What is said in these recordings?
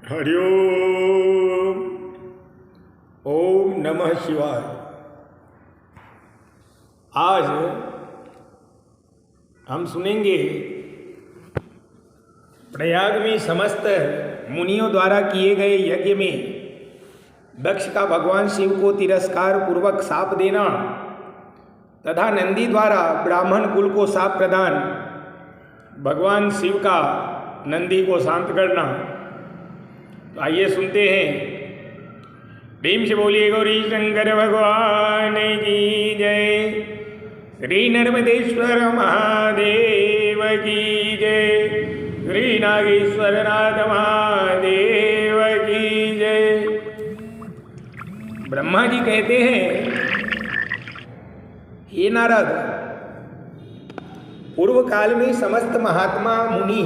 हरिओम। ओम नमः शिवाय। आज हम सुनेंगे प्रयाग में समस्त मुनियों द्वारा किए गए यज्ञ में दक्ष का भगवान शिव को तिरस्कार पूर्वक शाप देना तथा नंदी द्वारा ब्राह्मण कुल को शाप प्रदान, भगवान शिव का नंदी को शांत करना। तो आइए सुनते हैं। प्रेम से बोलिए गौरी शंकर भगवान की जय। श्री नर्मदेश्वर महादेव की जय। श्री नागेश्वर नाथ महादेव की जय। ब्रह्मा जी कहते हैं, हे नारद, पूर्व काल में समस्त महात्मा मुनि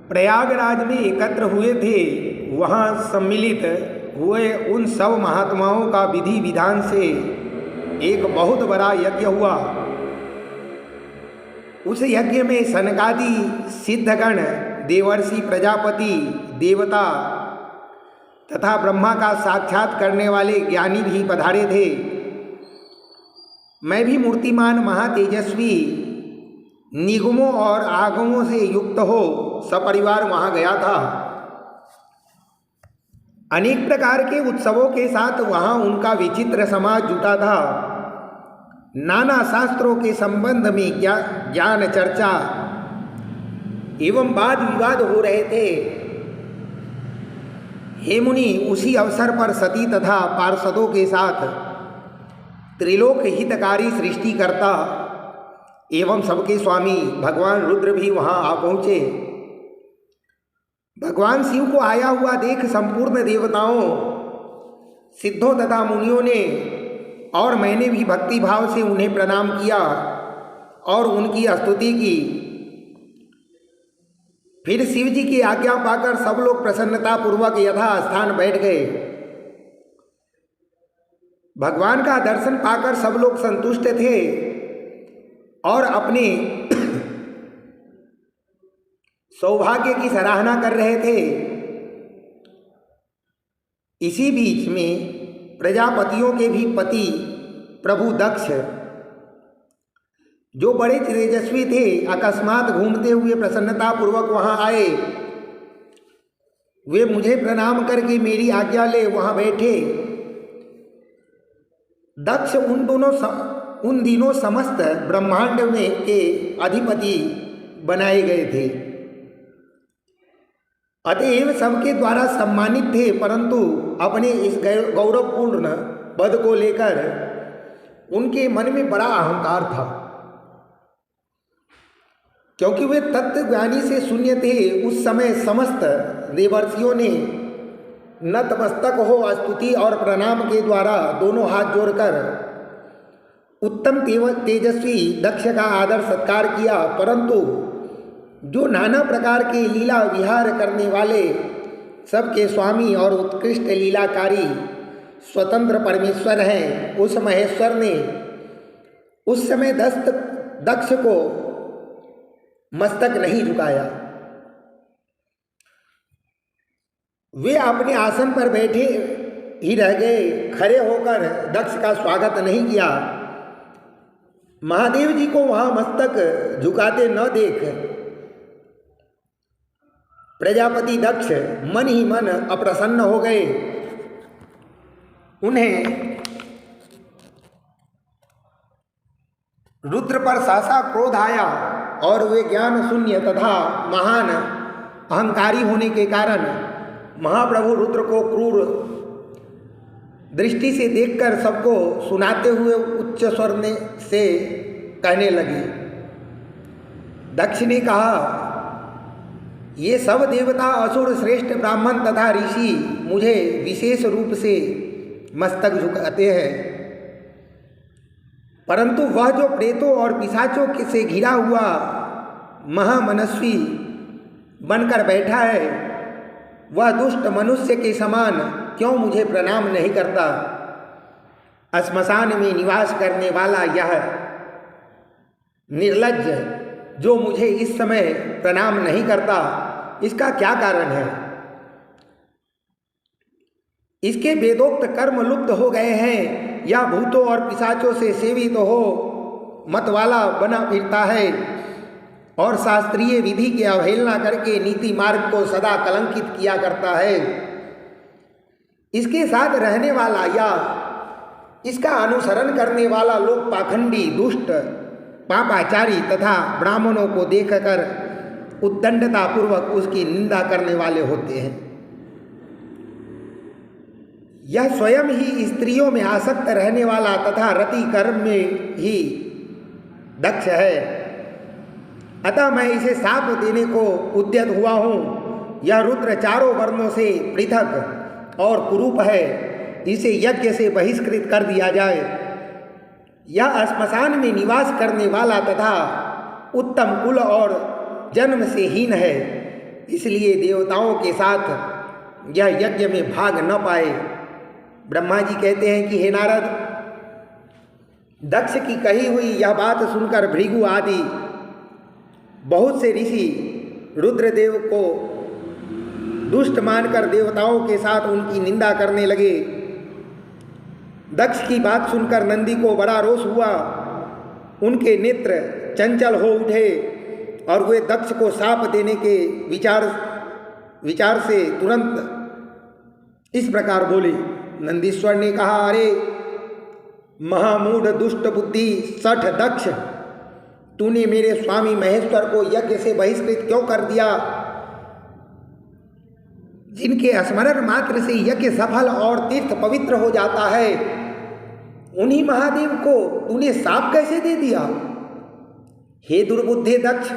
प्रयागराज में एकत्र हुए थे। वहाँ सम्मिलित हुए उन सब महात्माओं का विधि विधान से एक बहुत बड़ा यज्ञ हुआ। उस यज्ञ में सनकादि सिद्धगण, देवर्षि, प्रजापति, देवता तथा ब्रह्मा का साक्षात करने वाले ज्ञानी भी पधारे थे। मैं भी मूर्तिमान महातेजस्वी निगमों और आगमों से युक्त हो सपरिवार वहाँ गया था। अनेक प्रकार के उत्सवों के साथ वहाँ उनका विचित्र समाज जुटा था। नाना शास्त्रों के संबंध में ज्ञान चर्चा एवं वाद विवाद हो रहे थे। हे मुनि, उसी अवसर पर सती तथा पार्षदों के साथ त्रिलोक हितकारी सृष्टिकर्ता एवं सबके स्वामी भगवान रुद्र भी वहाँ आ पहुँचे। भगवान शिव को आया हुआ देख संपूर्ण देवताओं, सिद्धों तथा मुनियों ने और मैंने भी भक्ति भाव से उन्हें प्रणाम किया और उनकी स्तुति की। फिर शिव जी की आज्ञा पाकर सब लोग प्रसन्नता पूर्वक यथा स्थान बैठ गए। भगवान का दर्शन पाकर सब लोग संतुष्ट थे और अपने सौभाग्य की सराहना कर रहे थे। इसी बीच में प्रजापतियों के भी पति प्रभु दक्ष, जो बड़े तेजस्वी थे, अकस्मात घूमते हुए प्रसन्नता पूर्वक वहां आए। वे मुझे प्रणाम करके मेरी आज्ञा ले वहां बैठे। दक्ष उन दिनों समस्त ब्रह्मांड में के अधिपति बनाए गए थे, अतएव सबके द्वारा सम्मानित थे, परंतु अपने इस गौरवपूर्ण पद को लेकर उनके मन में बड़ा अहंकार था। क्योंकि वे तत्वज्ञानी से शून्य थे। उस समय समस्त देवर्षियों ने नतमस्तक हो स्तुति और प्रणाम के द्वारा दोनों हाथ जोड़कर उत्तम तेजस्वी दक्ष का आदर सत्कार किया। परंतु जो नाना प्रकार के लीला विहार करने वाले सबके स्वामी और उत्कृष्ट लीलाकारी स्वतंत्र परमेश्वर हैं, उस महेश्वर ने उस समय दक्ष को मस्तक नहीं झुकाया। वे अपने आसन पर बैठे ही रह गए। खड़े होकर दक्ष का स्वागत नहीं किया। महादेव जी को वहां मस्तक झुकाते न देख प्रजापति दक्ष मन ही मन अप्रसन्न हो गए। उन्हें रुद्र पर सहसा क्रोध आया और वे ज्ञान शून्य तथा महान अहंकारी होने के कारण महाप्रभु रुद्र को क्रूर दृष्टि से देखकर सबको सुनाते हुए उच्च स्वर से कहने लगे। दक्ष ने कहा, ये सब देवता, असुर, श्रेष्ठ ब्राह्मण तथा ऋषि मुझे विशेष रूप से मस्तक झुकाते हैं, परंतु वह जो प्रेतों और पिशाचों से घिरा हुआ महामनस्वी बनकर बैठा है, वह दुष्ट मनुष्य के समान क्यों मुझे प्रणाम नहीं करता। श्मशान में निवास करने वाला यह निर्लज्ज जो मुझे इस समय प्रणाम नहीं करता, इसका क्या कारण है? इसके वेदोक्त कर्म लुप्त हो गए हैं या भूतों और पिशाचों से सेवित हो मतवाला बना फिरता है और शास्त्रीय विधि की अवहेलना करके नीति मार्ग को सदा कलंकित किया करता है। इसके साथ रहने वाला या इसका अनुसरण करने वाला लोग पाखंडी, दुष्ट, पापाचारी तथा ब्राह्मणों को देखकर उद्दंडता पूर्वक उसकी निंदा करने वाले होते हैं। यह स्वयं ही स्त्रियों में आसक्त रहने वाला तथा रति कर्म में ही दक्ष है। अतः मैं इसे शाप देने को उद्यत हुआ हूँ। यह रुद्र चारों वर्णों से पृथक और कुरूप है, इसे यज्ञ से बहिष्कृत कर दिया जाए। यह श्मशान में निवास करने वाला तथा उत्तम कुल और जन्म से हीन है, इसलिए देवताओं के साथ यह यज्ञ में भाग न पाए। ब्रह्मा जी कहते हैं कि हे नारद, दक्ष की कही हुई यह बात सुनकर भृगु आदि बहुत से ऋषि रुद्रदेव को दुष्ट मानकर देवताओं के साथ उनकी निंदा करने लगे। दक्ष की बात सुनकर नंदी को बड़ा रोष हुआ। उनके नेत्र चंचल हो उठे और वे दक्ष को शाप देने के विचार से तुरंत इस प्रकार बोले। नंदीश्वर ने कहा, अरे महामूढ़ दुष्ट बुद्धि सठ दक्ष, तूने मेरे स्वामी महेश्वर को यज्ञ से बहिष्कृत क्यों कर दिया? जिनके स्मरण मात्र से यज्ञ सफल और तीर्थ पवित्र हो जाता है, उन्हीं महादेव को तूने शाप कैसे दे दिया? हे दुर्बुद्धे दक्ष,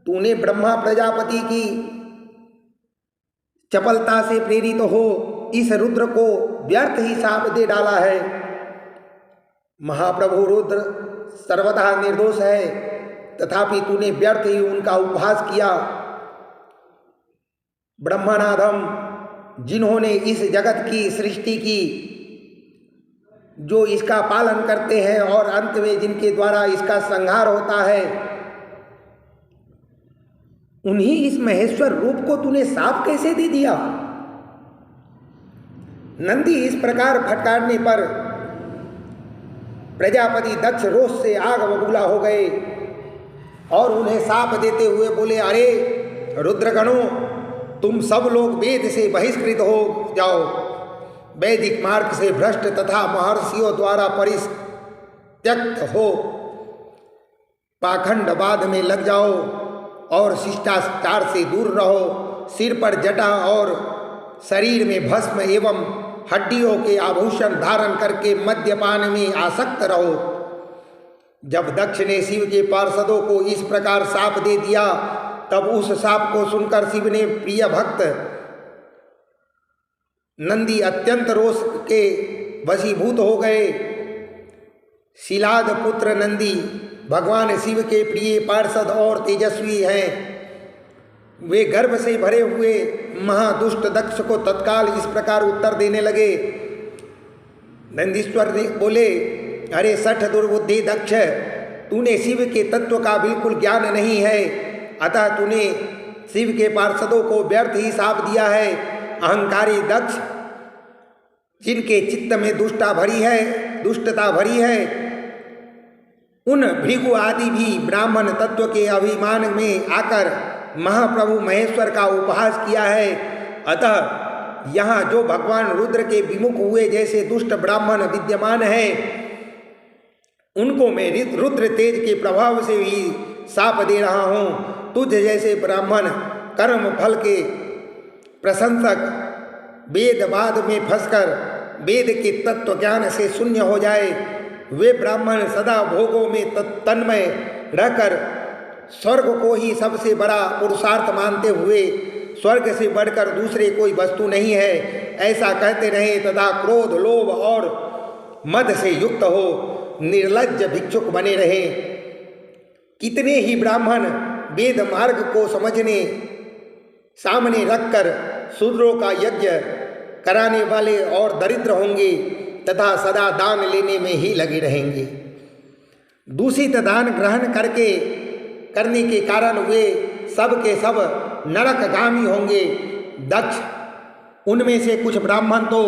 तूने ब्रह्मा प्रजापति की चपलता से प्रेरित हो इस रुद्र को व्यर्थ ही शाप दे डाला है। महाप्रभु रुद्र सर्वथा निर्दोष है, तथापि तूने व्यर्थ ही उनका उपहास किया। ब्रह्मनाथम, जिन्होंने इस जगत की सृष्टि की, जो इसका पालन करते हैं और अंत में जिनके द्वारा इसका संहार होता है, उन्हीं इस महेश्वर रूप को तूने शाप कैसे दे दिया? नंदी इस प्रकार फटकारने पर प्रजापति दक्ष रोष से आग बबूला हो गए और उन्हें शाप देते हुए बोले, अरे रुद्रगणों, तुम सब लोग वेद से बहिष्कृत हो जाओ, वैदिक मार्ग से भ्रष्ट तथा महर्षियों द्वारा परित्यक्त हो पाखंडवाद में लग जाओ और शिष्टाचार से दूर रहो। सिर पर जटा और शरीर में भस्म एवं हड्डियों के आभूषण धारण करके मद्यपान में आसक्त रहो। जब दक्ष ने शिव के पार्षदों को इस प्रकार शाप दे दिया, तब उस शाप को सुनकर शिव ने प्रिय भक्त नंदी अत्यंत रोष के वशीभूत हो गए। शिलाद पुत्र नंदी भगवान शिव के प्रिय पार्षद और तेजस्वी हैं। वे गर्भ से भरे हुए महादुष्ट दक्ष को तत्काल इस प्रकार उत्तर देने लगे। नंदीश्वर ने बोले, अरे सठ दुर्बुद्धि दक्ष, तूने शिव के तत्व का बिल्कुल ज्ञान नहीं है, अतः तूने शिव के पार्षदों को व्यर्थ ही शाप दिया है। अहंकारी दक्ष, जिनके चित्त में दुष्टता भरी है, उन भृगु आदि भी ब्राह्मण तत्व के अभिमान में आकर महाप्रभु महेश्वर का उपहास किया है। अतः यहाँ जो भगवान रुद्र के विमुख हुए जैसे दुष्ट ब्राह्मण विद्यमान है, उनको मैं रुद्र तेज के प्रभाव से ही शाप दे रहा हूँ। तुझ जैसे ब्राह्मण कर्म फल के प्रशंसक वेदवाद में फंसकर वेद के तत्व ज्ञान से शून्य हो जाए, वे ब्राह्मण सदा भोगों में तन्मय रहकर स्वर्ग को ही सबसे बड़ा पुरुषार्थ मानते हुए स्वर्ग से बढ़कर दूसरे कोई वस्तु नहीं है ऐसा कहते रहे तथा क्रोध, लोभ और मद से युक्त हो निर्लज्ज भिक्षुक बने रहे। कितने ही ब्राह्मण वेद मार्ग को समझने सामने रखकर शूद्रों का यज्ञ कराने वाले और दरिद्र होंगे तथा सदा दान लेने में ही लगे रहेंगे। दूषित दान ग्रहण करने के कारण वे सब के सब नरकगामी होंगे। दक्ष, उनमें से कुछ ब्राह्मण तो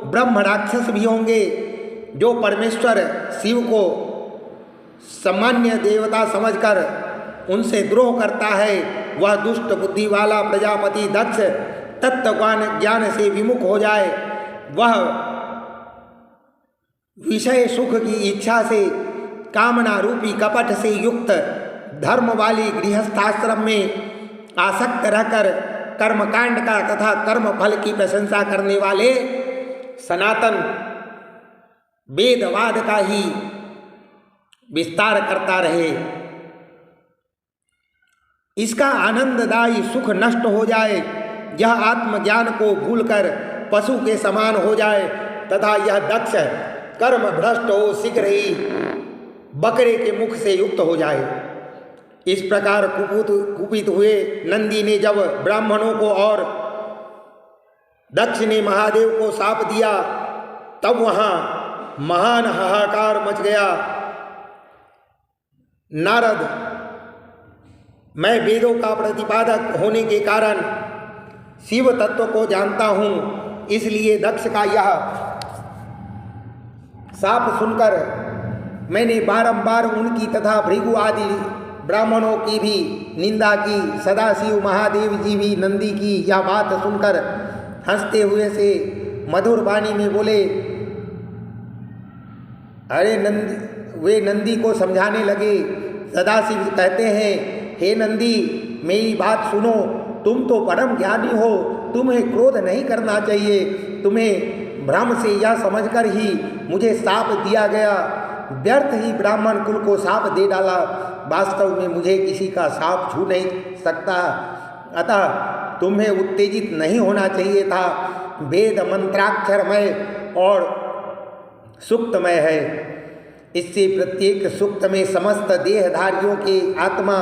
ब्रह्म राक्षस भी होंगे। जो परमेश्वर शिव को सामान्य देवता समझकर उनसे द्रोह करता है, वह दुष्ट बुद्धि वाला प्रजापति दक्ष तत्व ज्ञान से विमुख हो जाए। वह विषय सुख की इच्छा से कामना रूपी कपट से युक्त धर्म वाली गृहस्थाश्रम में आसक्त रहकर कर्मकांड का तथा कर्म फल की प्रशंसा करने वाले सनातन वेदवाद का ही विस्तार करता रहे। इसका आनंददायी सुख नष्ट हो जाए, यह आत्मज्ञान को भूलकर पशु के समान हो जाए तथा यह दक्ष कर्म भ्रष्ट हो शीघ्र ही बकरे के मुख से युक्त हो जाए। इस प्रकार कुपित हुए नंदी ने जब ब्राह्मणों को और दक्ष ने महादेव को शाप दिया, तब वहाँ महान हाहाकार मच गया। नारद, मैं वेदों का प्रतिपादक होने के कारण शिव तत्व को जानता हूँ, इसलिए दक्ष का यह शाप सुनकर मैंने बारंबार उनकी तथा भृगु आदि ब्राह्मणों की भी निंदा की। सदाशिव महादेव जी भी नंदी की यह बात सुनकर हंसते हुए से मधुर वाणी में बोले, अरे वे नंदी को समझाने लगे। सदाशिव कहते हैं, हे नंदी, मेरी बात सुनो, तुम तो परम ज्ञानी हो, तुम्हें क्रोध नहीं करना चाहिए। तुम्हें भ्रम से यह समझकर ही मुझे शाप दिया गया, व्यर्थ ही ब्राह्मण कुल को शाप दे डाला। वास्तव में मुझे किसी का शाप छू नहीं सकता, अतः तुम्हें उत्तेजित नहीं होना चाहिए था। वेद मंत्राक्षरमय और सुक्तमय है, इससे प्रत्येक सुक्त में समस्त देहधारियों के आत्मा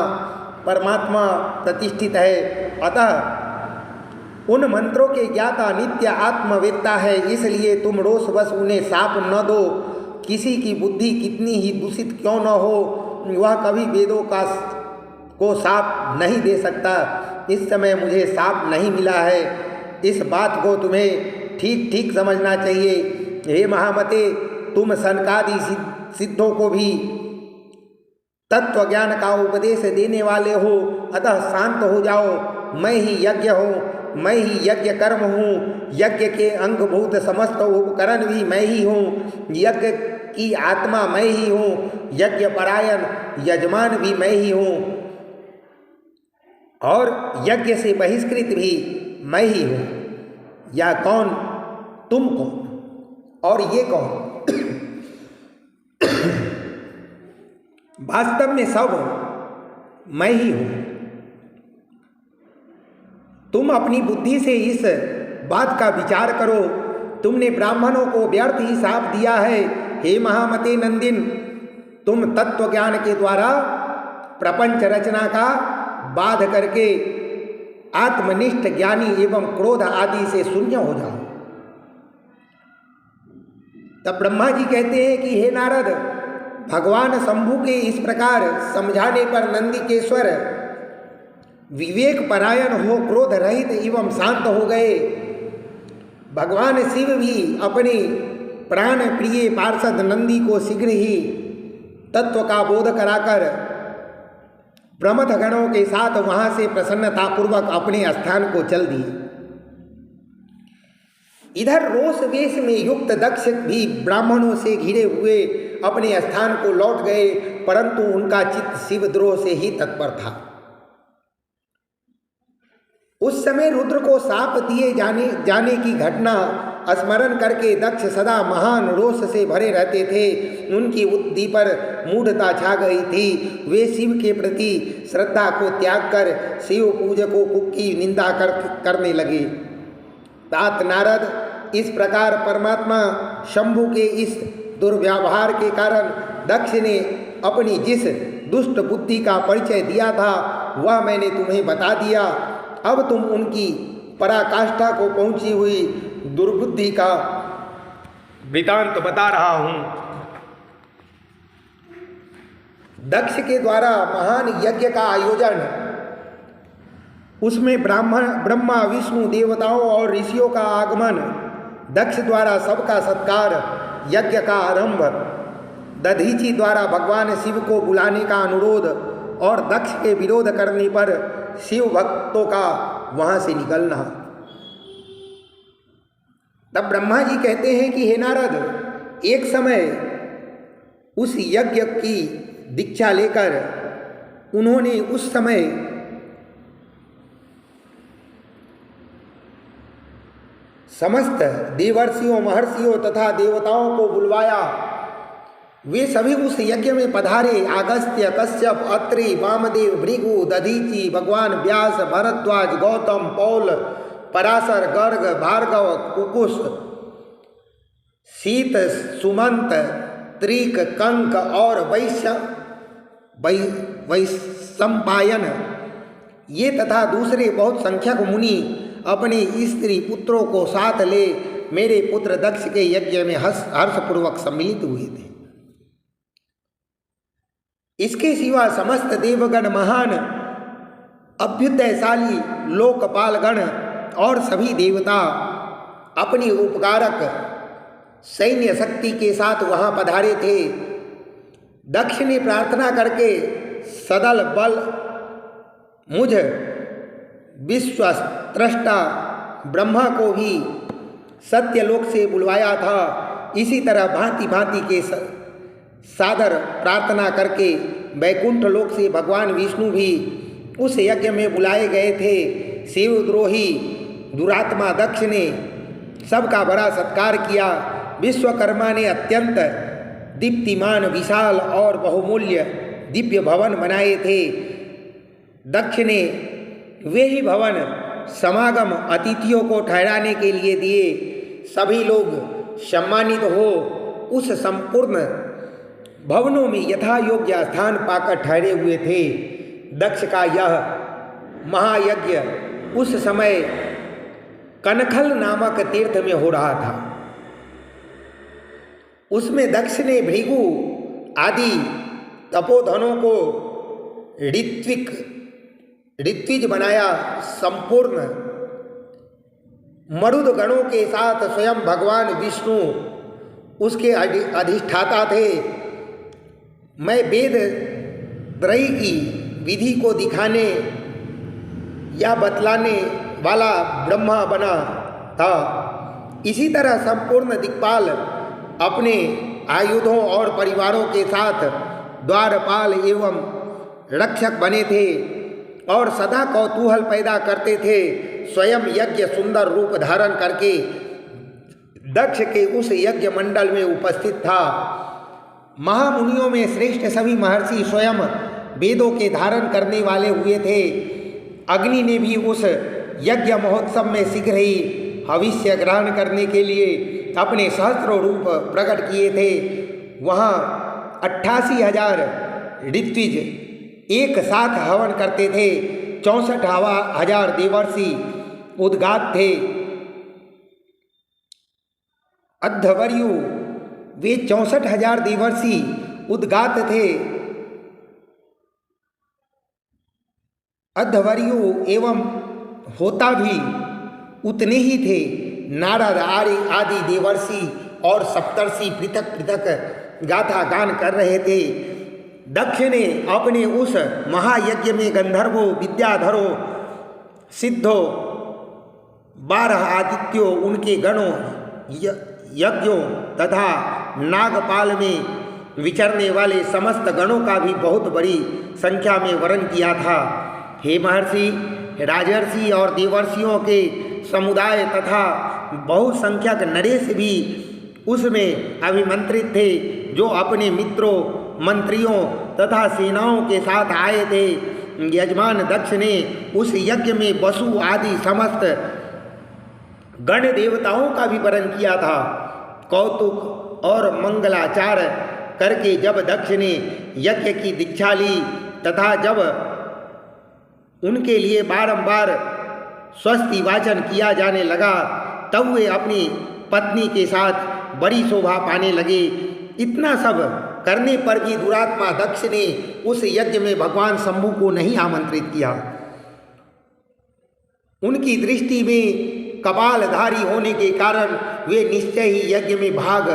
परमात्मा प्रतिष्ठित है। अतः उन मंत्रों के ज्ञाता नित्य आत्मवेत्ता है, इसलिए तुम रोषवश उन्हें शाप न दो। किसी की बुद्धि कितनी ही दूषित क्यों न हो, वह कभी वेदों को शाप नहीं दे सकता। इस समय मुझे शाप नहीं मिला है, इस बात को तुम्हें ठीक ठीक समझना चाहिए। हे महामते, तुम सनकादि सिद्धों को भी तत्व ज्ञान का उपदेश देने वाले हो, अतः शांत हो जाओ। मैं ही यज्ञ हूँ, मैं ही यज्ञ कर्म हूँ, यज्ञ के अंगभूत समस्त उपकरण भी मैं ही हूँ, यज्ञ की आत्मा मैं ही हूँ, यज्ञ परायण यजमान भी मैं ही हूँ और यज्ञ से बहिष्कृत भी मैं ही हूँ। या कौन, तुम कौन और ये कौन? वास्तव में सब मैं ही हूँ। तुम अपनी बुद्धि से इस बात का विचार करो। तुमने ब्राह्मणों को व्यर्थ ही शाप दिया है। हे महामते नंदिन, तुम तत्व ज्ञान के द्वारा प्रपंच रचना का बाध करके आत्मनिष्ठ ज्ञानी एवं क्रोध आदि से शून्य हो जाओ। तब ब्रह्मा जी कहते हैं कि हे नारद, भगवान शंभु के इस प्रकार समझाने पर नंदिकेश्वर विवेक परायण हो क्रोध रहित एवं शांत हो गए। भगवान शिव भी अपने प्राण प्रिय पार्षद नंदी को शीघ्र ही तत्व का बोध कराकर प्रमथ गणों के साथ वहां से प्रसन्नतापूर्वक अपने स्थान को चल दिए। इधर रोष वेश में युक्त दक्ष भी ब्राह्मणों से घिरे हुए अपने स्थान को लौट गए, परंतु उनका चित्त शिवद्रोह से ही तत्पर था। उस समय रुद्र को शाप दिए जाने की घटना स्मरण करके दक्ष सदा महान रोष से भरे रहते थे। उनकी बुद्धि पर मूढ़ता छा गई थी। वे शिव के प्रति श्रद्धा को त्याग कर शिव पूजकों की निंदा करने लगे। तात नारद, इस प्रकार परमात्मा शंभु के इस दुर्व्यवहार के कारण दक्ष ने अपनी जिस दुष्ट बुद्धि का परिचय दिया था वह मैंने तुम्हें बता दिया। अब तुम उनकी पराकाष्ठा को पहुंची हुई दुर्बुद्धि का वृतांत बता रहा हूं। दक्ष के द्वारा महान यज्ञ का आयोजन उसमें ब्रह्मा विष्णु देवताओं और ऋषियों का आगमन, दक्ष द्वारा सबका सत्कार, यज्ञ का आरंभ, दधीचि द्वारा भगवान शिव को बुलाने का अनुरोध और दक्ष के विरोध करने पर शिव भक्तों का वहाँ से निकलना। तब ब्रह्मा जी कहते हैं कि हे नारद, एक समय उस यज्ञ की दीक्षा लेकर उन्होंने उस समय समस्त देवर्षियों, महर्षियों तथा देवताओं को बुलवाया। वे सभी उस यज्ञ में पधारे। अगस्त्य, कश्यप, अत्रि, वामदेव, भृगु, दधीचि, भगवान व्यास, भरद्वाज, गौतम, पौल, पराशर, गर्ग, भार्गव, कुकुश, शीत, सुमंत, त्रिक, कंक और वैशंपायन, ये तथा दूसरे बहुत संख्यक मुनि अपने स्त्री पुत्रों को साथ ले मेरे पुत्र दक्ष के यज्ञ में हर्षपूर्वक सम्मिलित हुए थे। इसके सिवा समस्त देवगण, महान अभ्युदयशाली लोकपालगण और सभी देवता अपनी उपकारक सैन्य शक्ति के साथ वहां पधारे थे। दक्ष ने प्रार्थना करके सदल बल मुझ विश्वस्त्रष्टा ब्रह्मा को भी सत्यलोक से बुलवाया था। इसी तरह भांति भांति के सादर प्रार्थना करके वैकुंठ लोक से भगवान विष्णु भी उस यज्ञ में बुलाए गए थे। शिवद्रोही दुरात्मा दक्ष ने सबका बड़ा सत्कार किया। विश्वकर्मा ने अत्यंत दीप्तिमान, विशाल और बहुमूल्य दिव्य भवन बनाए थे। दक्ष ने वे ही भवन समागम अतिथियों को ठहराने के लिए दिए। सभी लोग सम्मानित हो उस संपूर्ण भवनों में यथा योग्य स्थान पाकर ठहरे हुए थे। दक्ष का यह महायज्ञ उस समय कनखल नामक तीर्थ में हो रहा था। उसमें दक्ष ने भृगु आदि तपोधनों को ऋत्विज बनाया। संपूर्ण मरुद गणों के साथ स्वयं भगवान विष्णु उसके अधिष्ठाता थे। मैं वेद त्रयी की विधि को दिखाने या बतलाने वाला ब्रह्मा बना था। इसी तरह संपूर्ण दिक्पाल अपने आयुधों और परिवारों के साथ द्वारपाल एवं रक्षक बने थे और सदा कौतूहल पैदा करते थे। स्वयं यज्ञ सुंदर रूप धारण करके दक्ष के उस यज्ञ मंडल में उपस्थित था। महामुनियों में श्रेष्ठ सभी महर्षि स्वयं वेदों के धारण करने वाले हुए थे। अग्नि ने भी उस यज्ञ महोत्सव में शीघ्र ही भविष्य ग्रहण करने के लिए अपने सहस्रों रूप प्रकट किए थे। वहाँ 88,000 ऋत्विज एक साथ हवन करते थे। 64,000 देवर्षि उद्गात थे। अध्वर्यु वे 64,000 देवर्षि उद्गात थे। अध्वर्यु एवं होता भी उतने ही थे। नारद आदि देवर्षि और सप्तर्षि पृथक पृथक गाथा गान कर रहे थे। दक्ष ने अपने उस महायज्ञ में गंधर्वों, विद्याधरों, सिद्धों, 12 आदित्यों, उनके गणों, यज्ञों तथा नागपाल में विचरने वाले समस्त गणों का भी बहुत बड़ी संख्या में वर्ण किया था। हे महर्षि, राजर्षि और देवर्षियों के समुदाय तथा बहुसंख्यक नरेश भी उसमें अभिमंत्रित थे, जो अपने मित्रों, मंत्रियों तथा सेनाओं के साथ आए थे। यजमान दक्ष ने उस यज्ञ में वसु आदि समस्त गण देवताओं का भी वरण किया था। कौतुक और मंगलाचार करके जब दक्ष ने यज्ञ की दीक्षा ली तथा जब उनके लिए बारंबार स्वस्ति वाचन किया जाने लगा, तब वे अपनी पत्नी के साथ बड़ी शोभा पाने लगे। इतना सब करने पर भी दुरात्मा दक्ष ने उस यज्ञ में भगवान शंभु को नहीं आमंत्रित किया। उनकी दृष्टि में कपालधारी होने के कारण वे निश्चय ही यज्ञ में भाग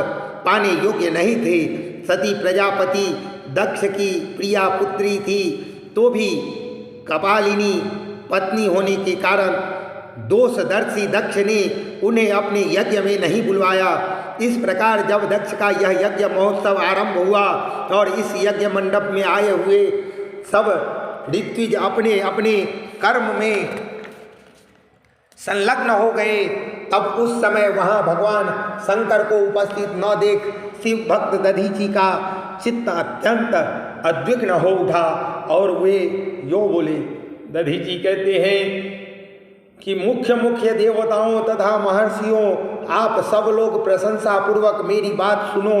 पाने योग्य नहीं थे। सती प्रजापति दक्ष की प्रिया पुत्री थी, तो भी कपालिनी पत्नी होने के कारण दोषदर्शी दक्ष ने उन्हें अपने यज्ञ में नहीं बुलवाया। इस प्रकार जब दक्ष का यह यज्ञ महोत्सव आरंभ हुआ और इस यज्ञ मंडप में आए हुए सब ऋत्विज अपने अपने कर्म में संलग्न हो गए, तब उस समय वहाँ भगवान शंकर को उपस्थित न देख शिव भक्त दधीचि का चित्त अत्यंत उद्विग्न हो उठा और वे यो बोले। दधीचि कहते हैं कि मुख्य देवताओं तथा महर्षियों, आप सब लोग प्रशंसा पूर्वक मेरी बात सुनो।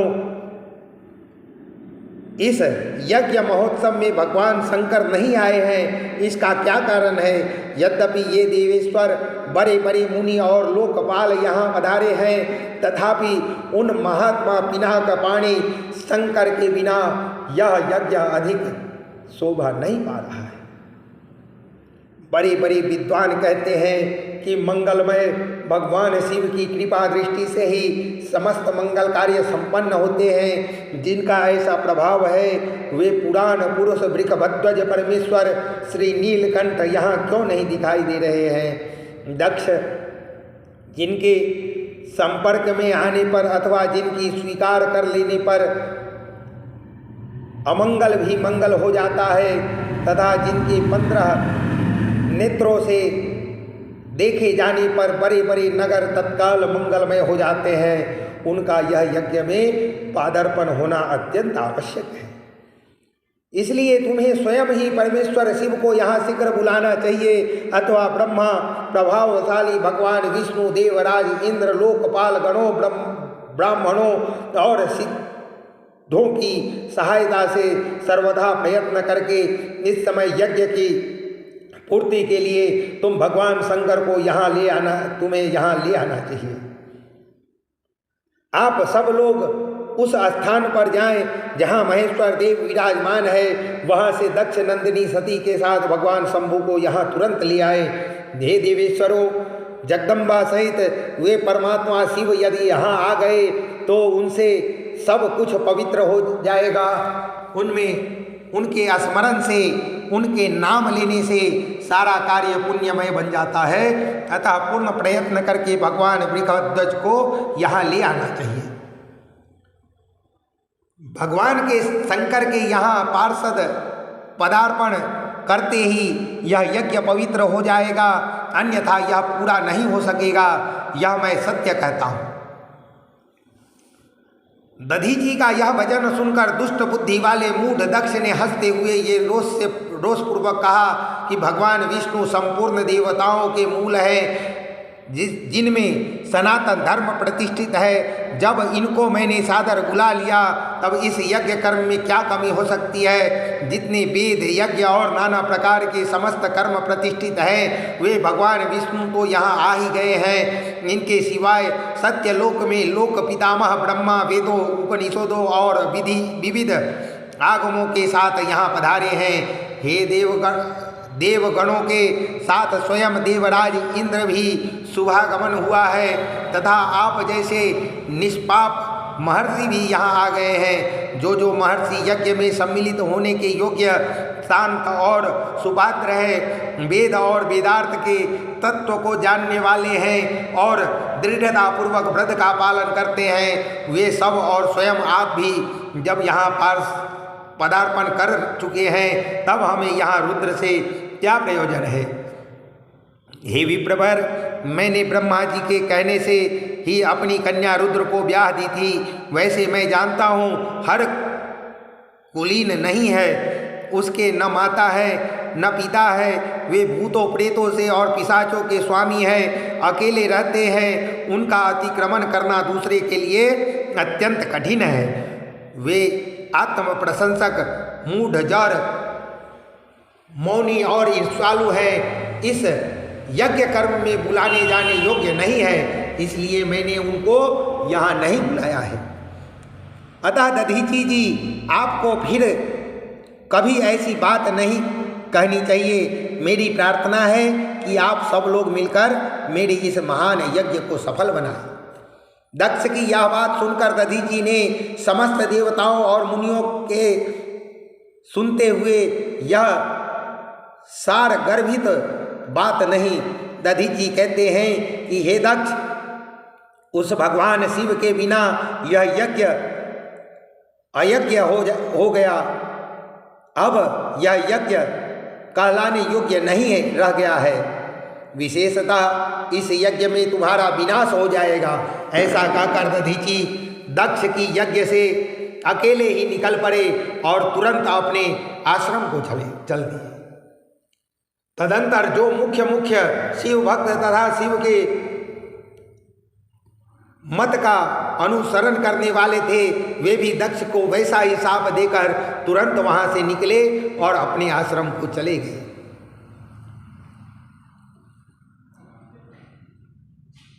इस यज्ञ महोत्सव में भगवान शंकर नहीं आए हैं, इसका क्या कारण है? यद्यपि ये देवेश्वर बड़े बड़े मुनि और लोकपाल यहाँ पधारे हैं, तथापि उन महात्मा पिनाक पाणी शंकर के बिना यह यज्ञ अधिक शोभा नहीं पा रहा है। बड़े बड़े विद्वान कहते हैं कि मंगलमय भगवान शिव की कृपा दृष्टि से ही समस्त मंगल कार्य संपन्न होते हैं। जिनका ऐसा प्रभाव है वे पुराण पुरुष वृषभध्वज परमेश्वर श्री नीलकंठ यहाँ क्यों नहीं दिखाई दे रहे हैं? दक्ष जिनके संपर्क में आने पर अथवा जिनकी स्वीकार कर लेने पर अमंगल भी मंगल हो जाता है, तथा जिनके 15 नेत्रों से देखे जाने पर बड़े बड़े नगर तत्काल मंगलमय हो जाते हैं, उनका यह यज्ञ में पादार्पण होना अत्यंत आवश्यक है। इसलिए तुम्हें स्वयं ही परमेश्वर शिव को यहाँ शीघ्र बुलाना चाहिए, अथवा ब्रह्मा प्रभावशाली भगवान विष्णु देवराज इंद्र लोकपाल गणों ब्राह्मणों और सिद्धों की सहायता से सर्वदा प्रयत्न करके इस समय यज्ञ की पूर्ति के लिए तुम भगवान शंकर को तुम्हें यहाँ ले आना चाहिए। आप सब लोग उस स्थान पर जाएं जहाँ महेश्वर देव विराजमान है, वहाँ से दक्ष नंदिनी सती के साथ भगवान शंभु को यहाँ तुरंत ले आए। हे देवेश्वरों, जगदम्बा सहित वे परमात्मा शिव यदि यहाँ आ गए तो उनसे सब कुछ पवित्र हो जाएगा। उनमें उनके स्मरण से, उनके नाम लेने से सारा कार्य पुण्यमय बन जाता है। अतः पूर्ण प्रयत्न करके भगवान वृषभध्वज को यहाँ ले आना चाहिए। भगवान के शंकर के यहाँ पार्षद पदार्पण करते ही यह यज्ञ पवित्र हो जाएगा, अन्यथा यह पूरा नहीं हो सकेगा। यह मैं सत्य कहता हूँ। दधीचि का यह वचन सुनकर दुष्ट बुद्धि वाले मूढ़ दक्ष ने हंसते हुए ये रोषपूर्वक कहा कि भगवान विष्णु संपूर्ण देवताओं के मूल है, जिनमें सनातन धर्म प्रतिष्ठित है। जब इनको मैंने सादर बुला लिया तब इस यज्ञ कर्म में क्या कमी हो सकती है? जितने वेद यज्ञ और नाना प्रकार के समस्त कर्म प्रतिष्ठित हैं वे भगवान विष्णु तो यहाँ आ ही गए हैं। इनके सिवाय सत्यलोक में लोक पितामह ब्रह्मा वेदों उपनिषदों और विविध आगमों के साथ यहाँ पधारे हैं। हे देवगणों के साथ स्वयं देवराज इंद्र भी शुभागमन हुआ है, तथा आप जैसे निष्पाप महर्षि भी यहाँ आ गए हैं। जो महर्षि यज्ञ में सम्मिलित होने के योग्य, शांत और सुपात्र है, वेद और वेदार्थ के तत्व को जानने वाले हैं और दृढ़तापूर्वक व्रत का पालन करते हैं, वे सब और स्वयं आप भी जब यहाँ पदार्पण कर चुके हैं, तब हमें यहाँ रुद्र से क्या प्रयोजन है? हे विप्रवर, मैंने ब्रह्मा जी के कहने से ही अपनी कन्या रुद्र को ब्याह दी थी। वैसे मैं जानता हूँ हर कुलीन नहीं है, उसके न माता है न पिता है, वे भूतों प्रेतों से और पिशाचों के स्वामी हैं, अकेले रहते हैं। उनका अतिक्रमण करना दूसरे के लिए अत्यंत कठिन है। वे आत्म प्रशंसक, मूढ़, जड़, मौनी और ईर्ष्यालु है, इस यज्ञ कर्म में बुलाने जाने योग्य नहीं है, इसलिए मैंने उनको यहाँ नहीं बुलाया है। अतः दधीचि जी, आपको फिर कभी ऐसी बात नहीं कहनी चाहिए। मेरी प्रार्थना है कि आप सब लोग मिलकर मेरे इस महान यज्ञ को सफल बनाएं। दक्ष की यह बात सुनकर दधीचि ने समस्त देवताओं और मुनियों के सुनते हुए यह सार गर्भित बात नहीं। दधीचि कहते हैं कि हे दक्ष, उस भगवान शिव के बिना यह यज्ञ अयज्ञ हो गया। अब यह यज्ञ कहलाने योग्य नहीं है, रह गया है। विशेषतः इस यज्ञ में तुम्हारा विनाश हो जाएगा। ऐसा कहकर दधीचि दक्ष की यज्ञ से अकेले ही निकल पड़े और तुरंत अपने आश्रम को चल दिए। तदंतर जो मुख्य शिव भक्त तथा शिव के मत का अनुसरण करने वाले थे, वे भी दक्ष को वैसा ही शाप देकर तुरंत वहां से निकले और अपने आश्रम को चले गए।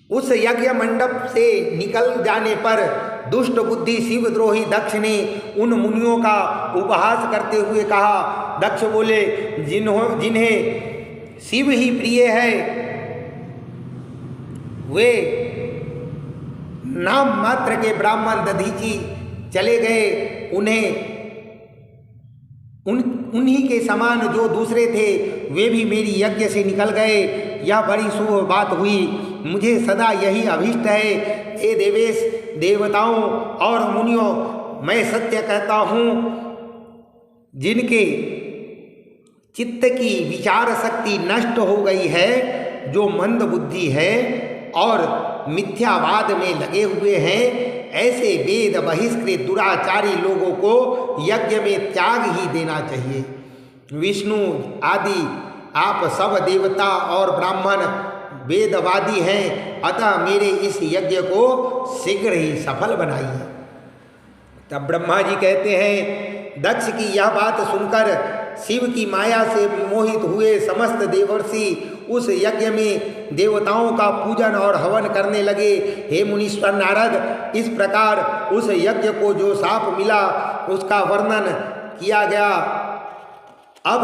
उस यज्ञ मंडप से निकल जाने पर दुष्ट बुद्धि शिवद्रोही दक्ष ने उन मुनियों का उपहास करते हुए कहा। दक्ष बोले, जिन्हें शिव ही प्रिय है, वे नाम मात्र के ब्राह्मण दधीचि चले गए। उन्हीं के समान जो दूसरे थे, वे भी मेरी यज्ञ से निकल गए। यह बड़ी शुभ बात हुई। मुझे सदा यही अभीष्ट है। हे देवेश, देवताओं और मुनियों, मैं सत्य कहता हूँ, जिनके चित्त की विचार शक्ति नष्ट हो गई है, जो मंद बुद्धि है और मिथ्यावाद में लगे हुए हैं, ऐसे वेद बहिष्कृत दुराचारी लोगों को यज्ञ में त्याग ही देना चाहिए। विष्णु आदि आप सब देवता और ब्राह्मण वेदवादी हैं, अतः मेरे इस यज्ञ को शीघ्र ही सफल बनाइए। तब ब्रह्मा जी कहते हैं, दक्ष की यह बात सुनकर शिव की माया से मोहित हुए समस्त देवर्षि उस यज्ञ में देवताओं का पूजन और हवन करने लगे। हे मुनीश्वर नारद, इस प्रकार उस यज्ञ को जो शाप मिला उसका वर्णन किया गया। अब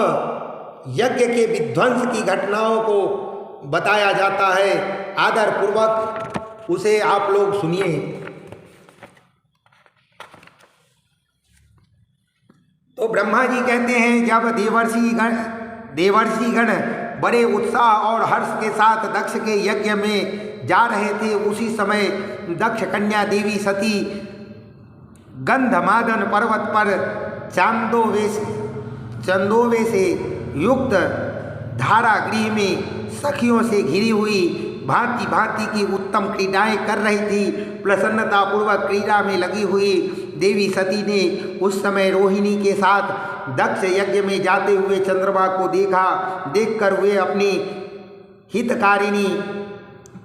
यज्ञ के विध्वंस की घटनाओं को बताया जाता है। आदर पूर्वक उसे आप लोग सुनिए। तो ब्रह्मा जी कहते हैं, जब देवर्षिगण बड़े उत्साह और हर्ष के साथ दक्ष के यज्ञ में जा रहे थे, उसी समय दक्ष कन्या देवी सती गंधमादन पर्वत पर चंदोवे से युक्त धारा गृह में सखियों से घिरी हुई भांति भांति की उत्तम क्रीडाएं कर रही थी। प्रसन्नतापूर्वक क्रीड़ा में लगी हुई देवी सती ने उस समय रोहिणी के साथ दक्ष यज्ञ में जाते हुए चंद्रमा को देखा। देखकर वे अपनी हितकारिणी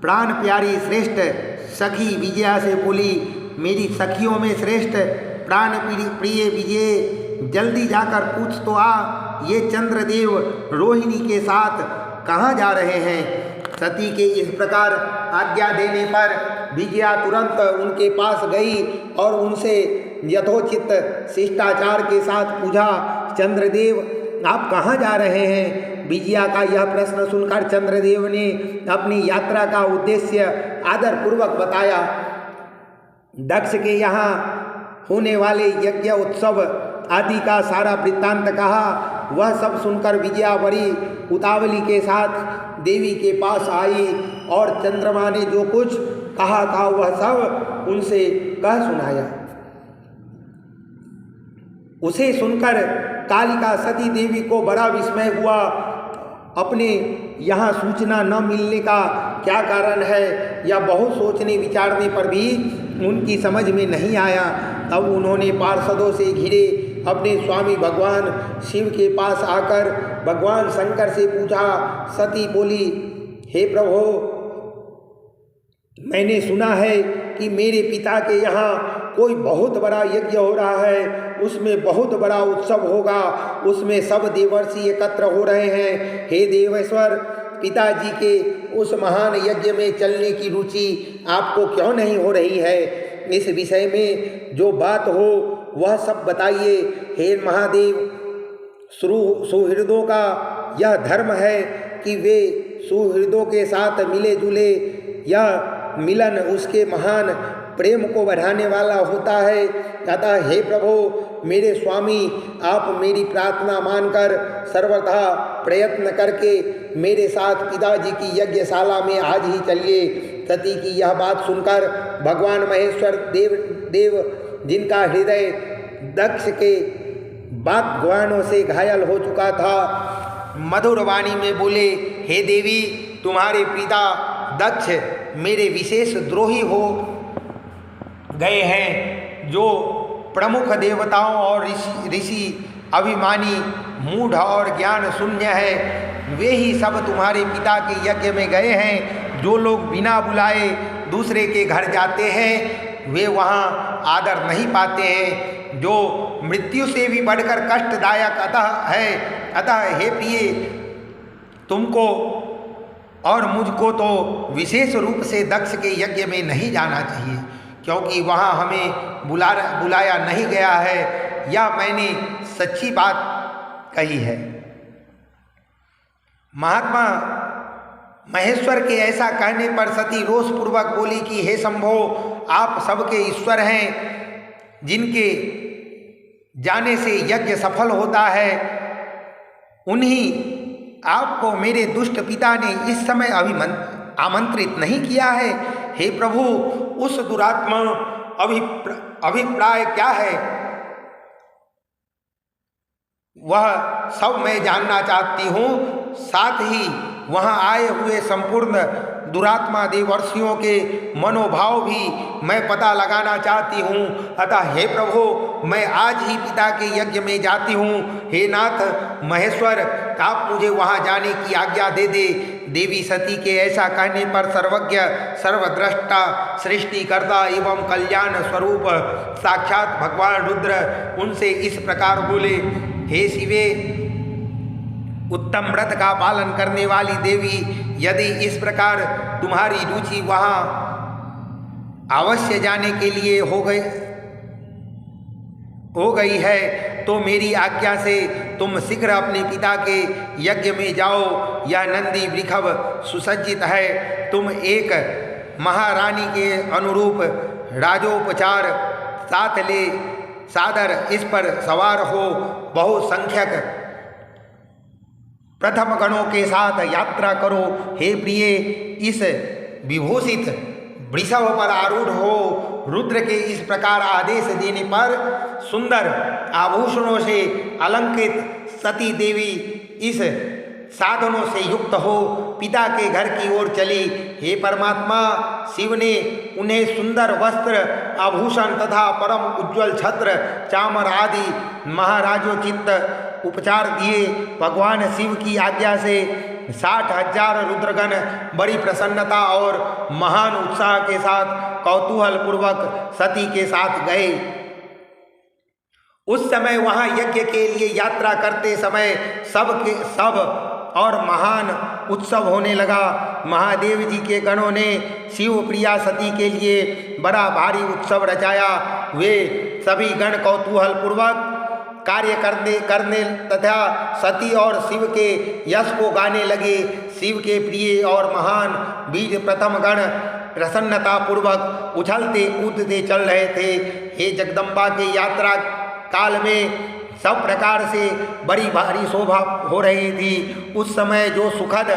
प्राण प्यारी श्रेष्ठ सखी विजया से बोली, मेरी सखियों में श्रेष्ठ प्राण प्रिय विजय, जल्दी जाकर पूछ तो आ, ये चंद्रदेव रोहिणी के साथ कहाँ जा रहे हैं। सती के इस प्रकार आज्ञा देने पर विजया तुरंत उनके पास गई और उनसे यथोचित शिष्टाचार के साथ पूछा, चंद्रदेव आप कहाँ जा रहे हैं। विजया का यह प्रश्न सुनकर चंद्रदेव ने अपनी यात्रा का उद्देश्य आदरपूर्वक बताया। दक्ष के यहाँ होने वाले यज्ञ उत्सव आदि का सारा वृत्तांत कहा। वह सब सुनकर विजया बड़ी उतावली के साथ देवी के पास आई और चंद्रमा ने जो कुछ कहा था वह सब उनसे कह सुनाया। उसे सुनकर कालिका सती देवी को बड़ा विस्मय हुआ। अपने यहाँ सूचना न मिलने का क्या कारण है, या बहुत सोचने विचारने पर भी उनकी समझ में नहीं आया। तब उन्होंने पार्षदों से घिरे अपने स्वामी भगवान शिव के पास आकर भगवान शंकर से पूछा। सती बोली, हे प्रभु, मैंने सुना है कि मेरे पिता के यहाँ कोई बहुत बड़ा यज्ञ हो रहा है, उसमें बहुत बड़ा उत्सव होगा, उसमें सब देवर्षि एकत्र हो रहे हैं। हे देवेश्वर, पिताजी के उस महान यज्ञ में चलने की रुचि आपको क्यों नहीं हो रही है। इस विषय में जो बात हो वह सब बताइए। हे महादेव, सुहृदों का यह धर्म है कि वे सुहृदों के साथ मिले जुले। यह मिलन उसके महान प्रेम को बढ़ाने वाला होता है। अतः हे प्रभु मेरे स्वामी, आप मेरी प्रार्थना मानकर सर्वथा प्रयत्न करके मेरे साथ पिताजी की यज्ञशाला में आज ही चलिए। सती की यह बात सुनकर भगवान महेश्वर देव जिनका हृदय दक्ष के वाग्वाणों से घायल हो चुका था, मधुर वाणी में बोले, हे देवी, तुम्हारे पिता दक्ष मेरे विशेष द्रोही हो गए हैं, जो प्रमुख देवताओं और ऋषि अभिमानी, मूढ़ और ज्ञान शून्य है। वे ही सब तुम्हारे पिता के यज्ञ में गए हैं। जो लोग बिना बुलाए दूसरे के घर जाते हैं वे वहाँ आदर नहीं पाते हैं, जो मृत्यु से भी बढ़कर कष्टदायक अतः हे प्रिय, तुमको और मुझको तो विशेष रूप से दक्ष के यज्ञ में नहीं जाना चाहिए, क्योंकि वहाँ हमें बुलाया नहीं गया है। यह मैंने सच्ची बात कही है। महात्मा महेश्वर के ऐसा कहने पर सती रोषपूर्वक बोली कि हे शंभो, आप सबके ईश्वर हैं, जिनके जाने से यज्ञ सफल होता है। उन्हीं आपको मेरे दुष्ट पिता ने इस समय आमंत्रित नहीं किया है। हे प्रभु, उस दुरात्मा अभिप्राय क्या है, वह सब मैं जानना चाहती हूँ। साथ ही वहाँ आए हुए संपूर्ण दुरात्मा देवर्षियों के मनोभाव भी मैं पता लगाना चाहती हूँ। अतः हे प्रभु, मैं आज ही पिता के यज्ञ में जाती हूँ। हे नाथ महेश्वर, आप मुझे वहाँ जाने की आज्ञा दे दे। देवी सती के ऐसा कहने पर सर्वज्ञ, सर्वद्रष्टा, सृष्टिकर्ता एवं कल्याण स्वरूप साक्षात भगवान रुद्र उनसे इस प्रकार बोले, हे शिवे, उत्तम व्रत का पालन करने वाली देवी, यदि इस प्रकार तुम्हारी रुचि वहाँ अवश्य जाने के लिए हो गई है, तो मेरी आज्ञा से तुम शीघ्र अपने पिता के यज्ञ में जाओ। यह नंदी वृषभ सुसज्जित है। तुम एक महारानी के अनुरूप राजोपचार साथ ले सादर इस पर सवार हो बहुसंख्यक प्रथम गणों के साथ यात्रा करो। हे प्रिय, इस विभूषित वृषभ पर आरूढ़ हो। रुद्र के इस प्रकार आदेश देने पर सुंदर आभूषणों से अलंकृत सती देवी इस साधनों से युक्त हो पिता के घर की ओर चली। हे परमात्मा, शिव ने उन्हें सुंदर वस्त्र, आभूषण तथा परम उज्ज्वल छत्र, चामर आदि महाराजोचित उपचार दिए। भगवान शिव की आज्ञा से 60,000 रुद्रगण बड़ी प्रसन्नता और महान उत्साह के साथ कौतूहल पूर्वक सती के साथ गए। उस समय वहां यज्ञ के लिए यात्रा करते समय सब और महान उत्सव होने लगा। महादेव जी के गणों ने शिव प्रिया सती के लिए बड़ा भारी उत्सव रचाया। वे सभी गण कौतूहल पूर्वक कार्य करने तथा सती और शिव के यश को गाने लगे। शिव के प्रिय और महान वीर प्रथम गण प्रसन्नता पूर्वक उछलते कूदते चल रहे थे। हे जगदम्बा के यात्रा काल में सब प्रकार से बड़ी भारी शोभा हो रही थी। उस समय जो सुखद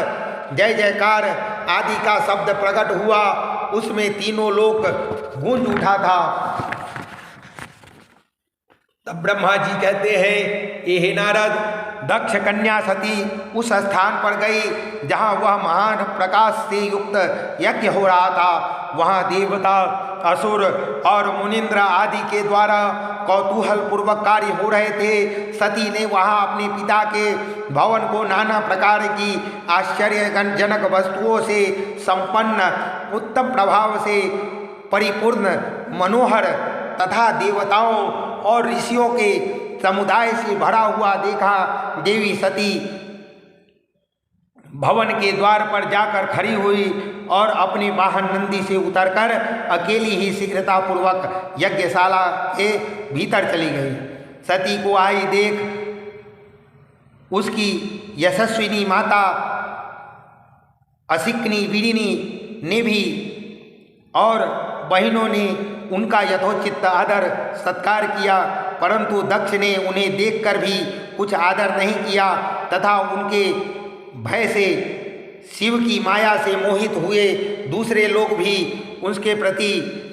जय जयकार आदि का शब्द प्रकट हुआ, उसमें तीनों लोक गूंज उठा था। तब ब्रह्मा जी कहते हैं, हे नारद, दक्ष कन्या सती उस स्थान पर गई जहाँ वह महान प्रकाश से युक्त यज्ञ हो रहा था। वहाँ देवता, असुर और मुनिंद्र आदि के द्वारा कौतूहल पूर्वक कार्य हो रहे थे। सती ने वहाँ अपने पिता के भवन को नाना प्रकार की आश्चर्यजनक वस्तुओं से संपन्न, उत्तम प्रभाव से परिपूर्ण, मनोहर तथा देवताओं और ऋषियों के समुदाय से भरा हुआ देखा। देवी सती भवन के द्वार पर जाकर खड़ी हुई और अपने वाहन नंदी से उतरकर अकेली ही शीघ्रतापूर्वक यज्ञशाला के भीतर चली गई। सती को आई देख उसकी यशस्विनी माता असिक्नी वीडिनी ने भी और बहनों ने उनका यथोचित आदर सत्कार किया, परंतु दक्ष ने उन्हें देखकर भी कुछ आदर नहीं किया तथा उनके भय से शिव की माया से मोहित हुए दूसरे लोग भी उसके प्रति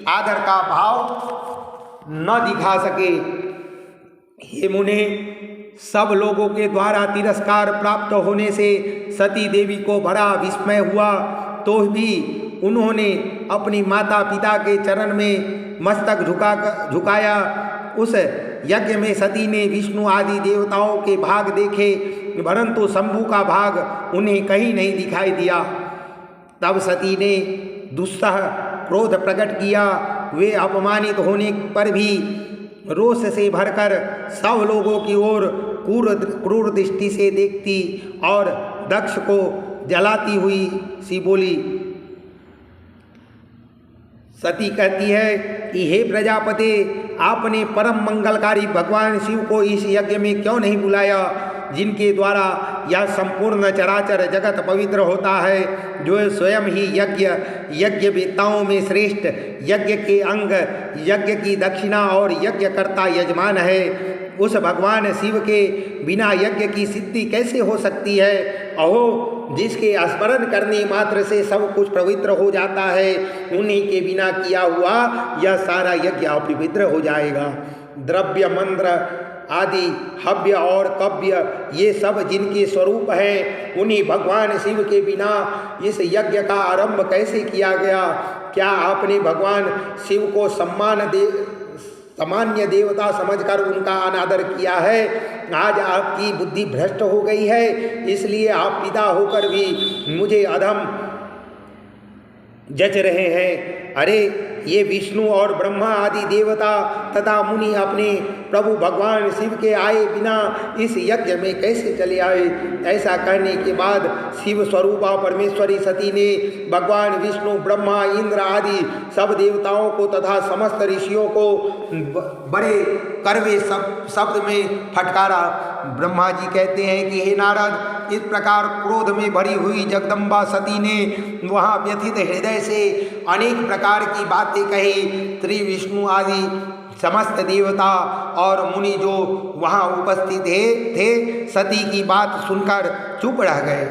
आदर का भाव न दिखा सके। हे मुने, सब लोगों के द्वारा तिरस्कार प्राप्त होने से सती देवी को बड़ा विस्मय हुआ, तो भी उन्होंने अपनी माता पिता के चरण में मस्तक झुकाया। उस यज्ञ में सती ने विष्णु आदि देवताओं के भाग देखे, परंतु शंभु का भाग उन्हें कहीं नहीं दिखाई दिया। तब सती ने दुस्सह क्रोध प्रकट किया। वे अपमानित होने पर भी रोष से भरकर सब लोगों की ओर क्रूर दृष्टि से देखती और दक्ष को जलाती हुई सी बोली। सती कहती है कि हे प्रजापति, आपने परम मंगलकारी भगवान शिव को इस यज्ञ में क्यों नहीं बुलाया, जिनके द्वारा यह संपूर्ण चराचर जगत पवित्र होता है, जो स्वयं ही यज्ञ वेत्ताओं में श्रेष्ठ, यज्ञ के अंग, यज्ञ की दक्षिणा और यज्ञकर्ता यजमान है। उस भगवान शिव के बिना यज्ञ की सिद्धि कैसे हो सकती है? अहो, जिसके स्मरण करने मात्र से सब कुछ पवित्र हो जाता है, उन्हीं के बिना किया हुआ यह सारा यज्ञ अपवित्र हो जाएगा। द्रव्य, मंत्र आदि, हव्य और कव्य, ये सब जिनके स्वरूप हैं, उन्हीं भगवान शिव के बिना इस यज्ञ का आरंभ कैसे किया गया? क्या आपने भगवान शिव को सामान्य देवता समझकर उनका अनादर किया है? आज आपकी बुद्धि भ्रष्ट हो गई है, इसलिए आप पिता होकर भी मुझे अधम जच रहे हैं। अरे, ये विष्णु और ब्रह्मा आदि देवता तथा मुनि अपने प्रभु भगवान शिव के आए बिना इस यज्ञ में कैसे चले आए? ऐसा कहने के बाद शिव स्वरूपा परमेश्वरी सती ने भगवान विष्णु, ब्रह्मा, इंद्र आदि सब देवताओं को तथा समस्त ऋषियों को बड़े कड़वे शब्द में फटकारा। ब्रह्मा जी कहते हैं कि हे नारद, इस प्रकार क्रोध में भरी हुई जगदम्बा सती ने वहाँ व्यथित हृदय से अनेक प्रकार की बातें कही। श्री विष्णु आदि समस्त देवता और मुनि जो वहाँ उपस्थित थे सती की बात सुनकर चुप रह गए।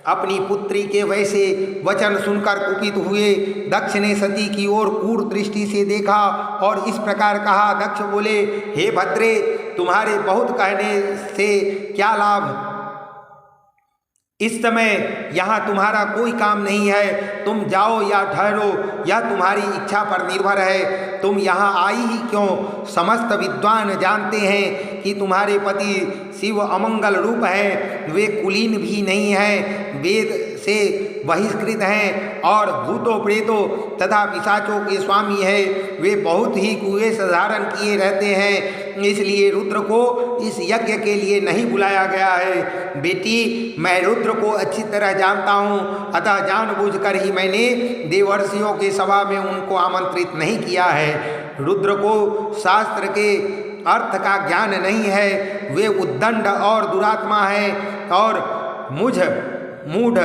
अपनी पुत्री के वैसे वचन सुनकर कुपित हुए दक्ष ने सती की ओर क्रूर दृष्टि से देखा और इस प्रकार कहा। दक्ष बोले, हे भद्रे, तुम्हारे बहुत कहने से क्या लाभ? इस समय यहाँ तुम्हारा कोई काम नहीं है, तुम जाओ या ठहरो, यह तुम्हारी इच्छा पर निर्भर है। तुम यहाँ आई ही क्यों? समस्त विद्वान जानते हैं कि तुम्हारे पति शिव अमंगल रूप हैं, वे कुलीन भी नहीं हैं, वेद से बहिष्कृत हैं और भूतों प्रेतों तथा पिशाचों के स्वामी हैं। वे बहुत ही कुवेश धारण किए रहते हैं, इसलिए रुद्र को इस यज्ञ के लिए नहीं बुलाया गया है। बेटी, मैं रुद्र को अच्छी तरह जानता हूँ, अतः जानबूझकर ही मैंने देवर्षियों के सभा में उनको आमंत्रित नहीं किया है। रुद्र को शास्त्र के अर्थ का ज्ञान नहीं है, वे उद्दंड और दुरात्मा हैं और मुझ मूढ़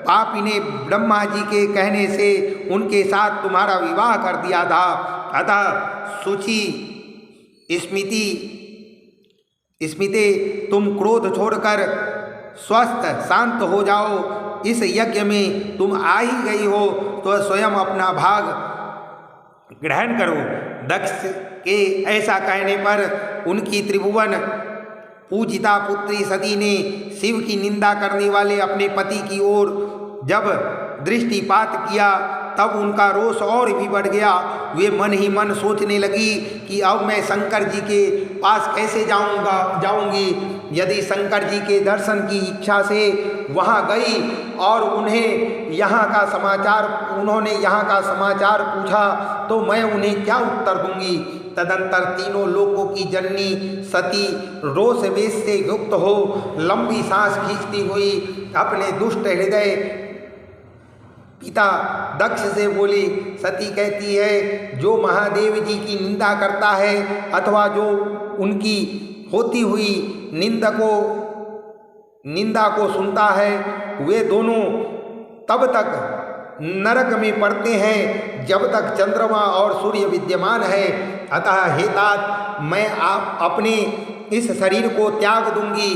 पापी ने ब्रह्मा जी के कहने से उनके साथ तुम्हारा विवाह कर दिया था। अतः शुचि स्मिते, तुम क्रोध छोड़कर स्वस्थ शांत हो जाओ। इस यज्ञ में तुम आ ही गई हो तो स्वयं अपना भाग ग्रहण करो। दक्ष के ऐसा कहने पर उनकी त्रिभुवन पूजिता पुत्री सती ने शिव की निंदा करने वाले अपने पति की ओर जब दृष्टिपात किया तब उनका रोष और भी बढ़ गया। वे मन ही मन सोचने लगी कि अब मैं शंकर जी के पास कैसे जाऊंगी। यदि शंकर जी के दर्शन की इच्छा से वहां गई और उन्होंने यहाँ का समाचार पूछा तो मैं उन्हें क्या उत्तर दूंगी। तदंतर तीनों लोकों की जननी सती रोष वेश से युक्त हो लंबी सांस खींचती हुई अपने दुष्ट हृदय पिता दक्ष से बोली। सती कहती है, जो महादेव जी की निंदा करता है अथवा जो उनकी होती हुई निंदा को सुनता है, वे दोनों तब तक नरक में पड़ते हैं जब तक चंद्रमा और सूर्य विद्यमान है। अतः हे तात, मैं अपने इस शरीर को त्याग दूंगी,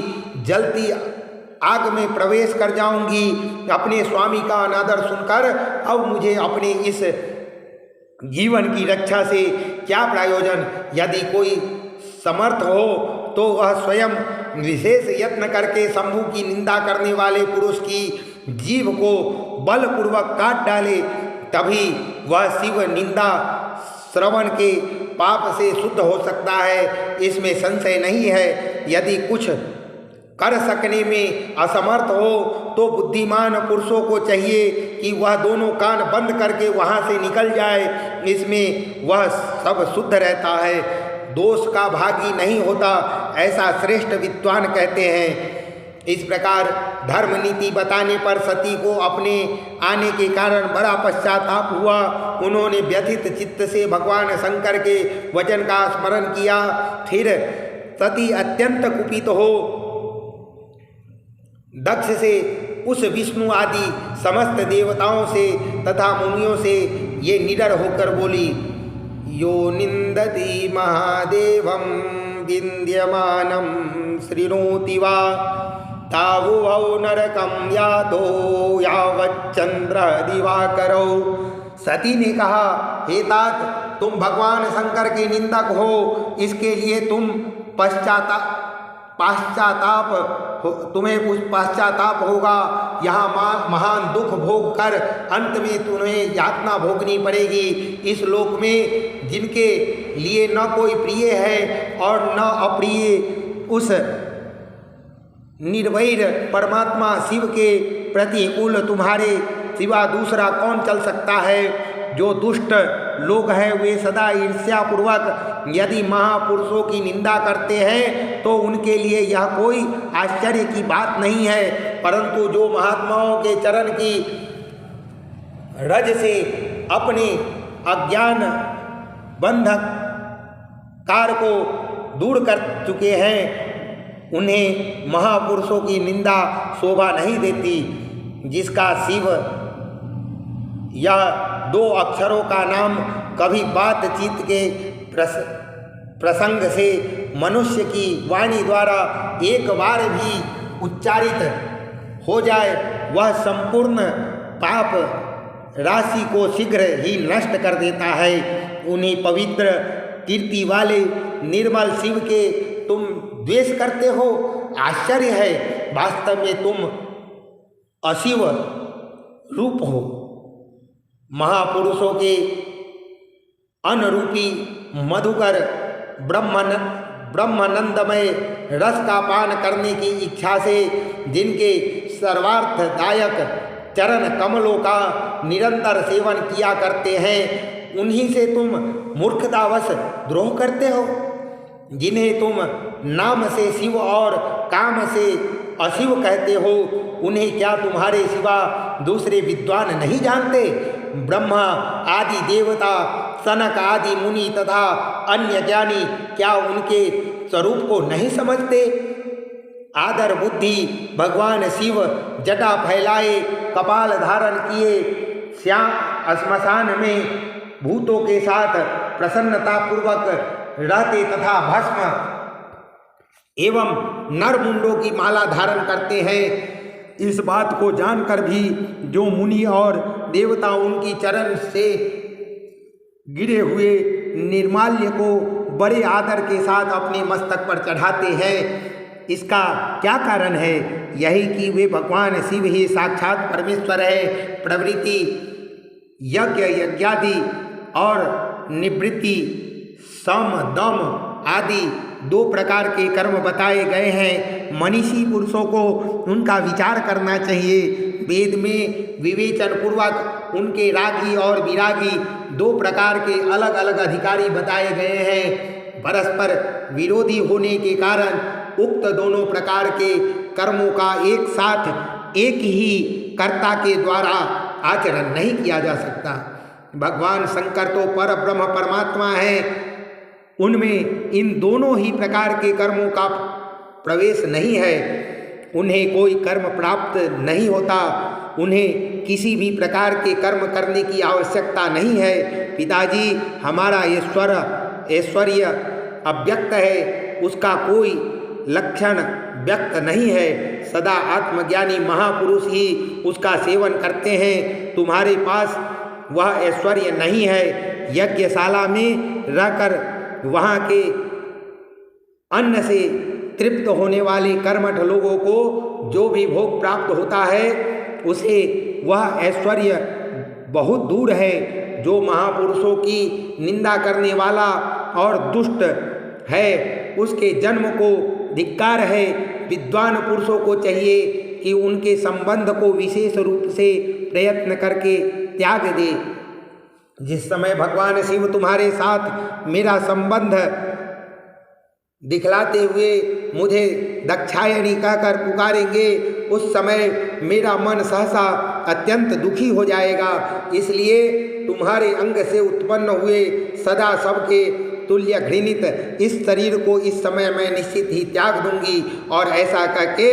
जलती आग में प्रवेश कर जाऊंगी। अपने स्वामी का अनादर सुनकर अब मुझे अपने इस जीवन की रक्षा से क्या प्रयोजन। यदि कोई समर्थ हो तो वह स्वयं विशेष यत्न करके शंभु की निंदा करने वाले पुरुष की जीभ को बलपूर्वक काट डाले, तभी वह शिव निंदा श्रवण के पाप से शुद्ध हो सकता है, इसमें संशय नहीं है। यदि कुछ कर सकने में असमर्थ हो तो बुद्धिमान पुरुषों को चाहिए कि वह दोनों कान बंद करके वहाँ से निकल जाए, इसमें वह सब शुद्ध रहता है, दोष का भागी नहीं होता, ऐसा श्रेष्ठ विद्वान कहते हैं। इस प्रकार धर्म नीति बताने पर सती को अपने आने के कारण बड़ा पश्चाताप हुआ। उन्होंने व्यथित चित्त से भगवान शंकर के वचन का स्मरण किया। फिर सती अत्यंत कुपित हो दक्ष से, उस विष्णु आदि समस्त देवताओं से तथा मुनियों से ये निडर होकर बोली, यो निंदति महादेवं विंध्यमानं शृणोति वा तावुभौ नरकं यातो यावच्चंद्र दिवाकरौ। सती ने कहा, हे तात, तुम भगवान शंकर के निंदक हो, इसके लिए तुम्हें पश्चाताप होगा। यहाँ महान दुख भोग कर अंत में तुम्हें यातना भोगनी पड़ेगी। इस लोक में जिनके लिए न कोई प्रिय है और न अप्रिय, उस निर्वैर परमात्मा शिव के प्रतिकूल तुम्हारे सिवा दूसरा कौन चल सकता है। जो दुष्ट लोग हैं वे सदा ईर्ष्यापूर्वक यदि महापुरुषों की निंदा करते हैं तो उनके लिए यह कोई आश्चर्य की बात नहीं है, परंतु जो महात्माओं के चरण की रज से अपने अज्ञान बंधक कार को दूर कर चुके हैं, उन्हें महापुरुषों की निंदा शोभा नहीं देती। जिसका शिव या दो अक्षरों का नाम कभी बातचीत के प्रसंग से मनुष्य की वाणी द्वारा एक बार भी उच्चारित हो जाए, वह संपूर्ण पाप राशि को शीघ्र ही नष्ट कर देता है। उन्हीं पवित्र कीर्ति वाले निर्मल शिव के तुम द्वेष करते हो। आश्चर्य है, वास्तव में तुम अशिव रूप हो। महापुरुषों के अनुरूपी मधुकर ब्रह्मानंदमय रस का पान करने की इच्छा से जिनके सर्वार्थदायक चरण कमलों का निरंतर सेवन किया करते हैं, उन्हीं से तुम मूर्खतावश द्रोह करते हो। जिन्हें तुम नाम से शिव और काम से अशिव कहते हो, उन्हें क्या तुम्हारे सिवा दूसरे विद्वान नहीं जानते। ब्रह्मा आदि देवता, सनक आदि मुनि तथा अन्य ज्ञानी क्या उनके स्वरूप को नहीं समझते। आदर बुद्धि भगवान शिव जटा फैलाए, कपाल धारण किए, श्याम श्मशान में भूतों के साथ प्रसन्नतापूर्वक रहते तथा भस्म एवं नरमुंडों की माला धारण करते हैं। इस बात को जानकर भी जो मुनि और देवता उनकी चरण से गिरे हुए निर्माल्य को बड़े आदर के साथ अपने मस्तक पर चढ़ाते हैं, इसका क्या कारण है। यही कि वे भगवान शिव ही साक्षात परमेश्वर है। प्रवृत्ति यज्ञ यज्ञादि और निवृत्ति सम दम आदि दो प्रकार के कर्म बताए गए हैं। मनीषी पुरुषों को उनका विचार करना चाहिए। वेद में विवेचन पूर्वक उनके रागी और विरागी दो प्रकार के अलग अलग अधिकारी बताए गए हैं। परस्पर विरोधी होने के कारण उक्त दोनों प्रकार के कर्मों का एक साथ एक ही कर्ता के द्वारा आचरण नहीं किया जा सकता। भगवान शंकर तो पर ब्रह्म परमात्मा है, उनमें इन दोनों ही प्रकार के कर्मों का प्रवेश नहीं है। उन्हें कोई कर्म प्राप्त नहीं होता। उन्हें किसी भी प्रकार के कर्म करने की आवश्यकता नहीं है। पिताजी, हमारा ऐश्वर्य अव्यक्त है, उसका कोई लक्षण व्यक्त नहीं है। सदा आत्मज्ञानी महापुरुष ही उसका सेवन करते हैं। तुम्हारे पास वह ऐश्वर्य नहीं है। यज्ञशाला में रहकर वहाँ के अन्न से तृप्त होने वाले कर्मठ लोगों को जो भी भोग प्राप्त होता है उसे वह ऐश्वर्य बहुत दूर है। जो महापुरुषों की निंदा करने वाला और दुष्ट है उसके जन्म को धिक्कार है। विद्वान पुरुषों को चाहिए कि उनके संबंध को विशेष रूप से प्रयत्न करके त्याग दे। जिस समय भगवान शिव तुम्हारे साथ मेरा संबंध दिखलाते हुए मुझे दाक्षायणी कहकर पुकारेंगे, उस समय मेरा मन सहसा अत्यंत दुखी हो जाएगा। इसलिए तुम्हारे अंग से उत्पन्न हुए सदा सबके तुल्य घृणित इस शरीर को इस समय मैं निश्चित ही त्याग दूंगी और ऐसा करके